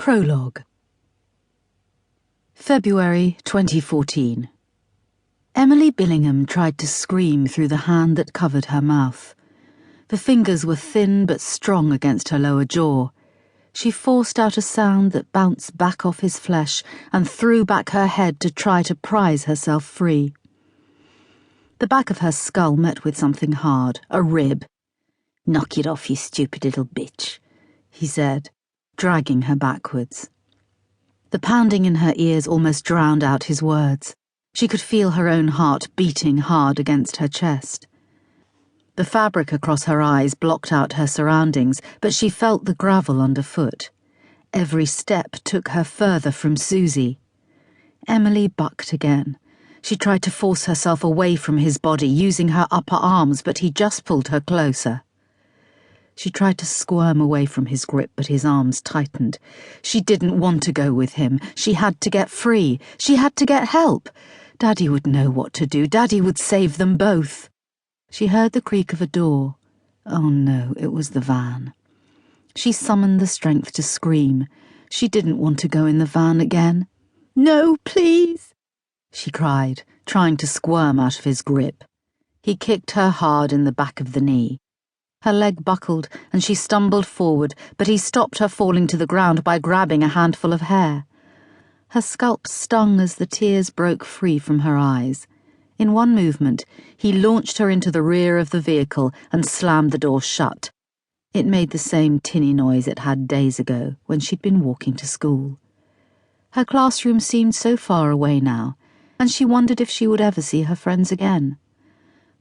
Prologue. February 2014. Emily Billingham tried to scream through the hand that covered her mouth. The fingers were thin but strong against her lower jaw. She forced out a sound that bounced back off his flesh and threw back her head to try to prise herself free. The back of her skull met with something hard, a rib. "Knock it off, you stupid little bitch," he said, dragging her backwards. The pounding in her ears almost drowned out his words. She could feel her own heart beating hard against her chest. The fabric across her eyes blocked out her surroundings, but she felt the gravel underfoot. Every step took her further from Susie. Emily bucked again. She tried to force herself away from his body, using her upper arms, but he just pulled her closer. She tried to squirm away from his grip, but his arms tightened. She didn't want to go with him. She had to get free. She had to get help. Daddy would know what to do. Daddy would save them both. She heard the creak of a door. Oh no, it was the van. She summoned the strength to scream. She didn't want to go in the van again. "No, please," she cried, trying to squirm out of his grip. He kicked her hard in the back of the knee. Her leg buckled and she stumbled forward, but he stopped her falling to the ground by grabbing a handful of hair. Her scalp stung as the tears broke free from her eyes. In one movement, he launched her into the rear of the vehicle and slammed the door shut. It made the same tinny noise it had days ago when she'd been walking to school. Her classroom seemed so far away now, and she wondered if she would ever see her friends again.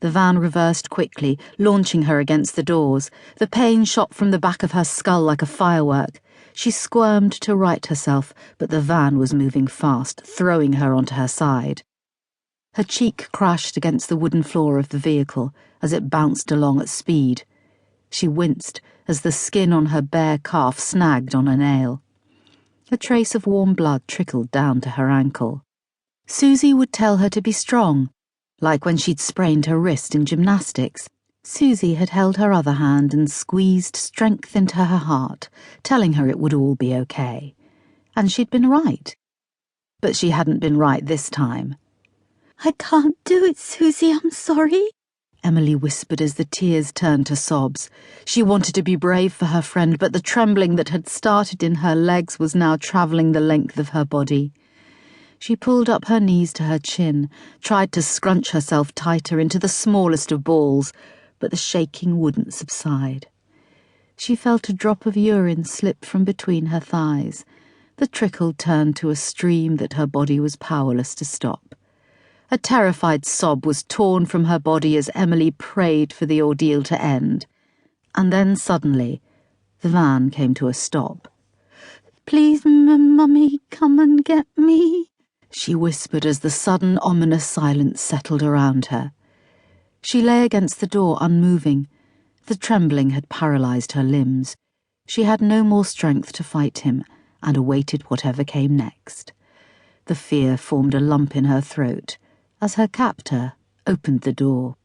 The van reversed quickly, launching her against the doors. The pain shot from the back of her skull like a firework. She squirmed to right herself, but the van was moving fast, throwing her onto her side. Her cheek crashed against the wooden floor of the vehicle as it bounced along at speed. She winced as the skin on her bare calf snagged on a nail. A trace of warm blood trickled down to her ankle. Susie would tell her to be strong, like when she'd sprained her wrist in gymnastics. Susie had held her other hand and squeezed strength into her heart, telling her it would all be okay. And she'd been right. But she hadn't been right this time. "I can't do it, Susie, I'm sorry," Emily whispered as the tears turned to sobs. She wanted to be brave for her friend, but the trembling that had started in her legs was now travelling the length of her body. She pulled up her knees to her chin, tried to scrunch herself tighter into the smallest of balls, but the shaking wouldn't subside. She felt a drop of urine slip from between her thighs. The trickle turned to a stream that her body was powerless to stop. A terrified sob was torn from her body as Emily prayed for the ordeal to end. And then suddenly, the van came to a stop. "Please, Mummy, come and get me," she whispered as the sudden ominous silence settled around her. She lay against the door unmoving. The trembling had paralyzed her limbs. She had no more strength to fight him and awaited whatever came next. The fear formed a lump in her throat as her captor opened the door.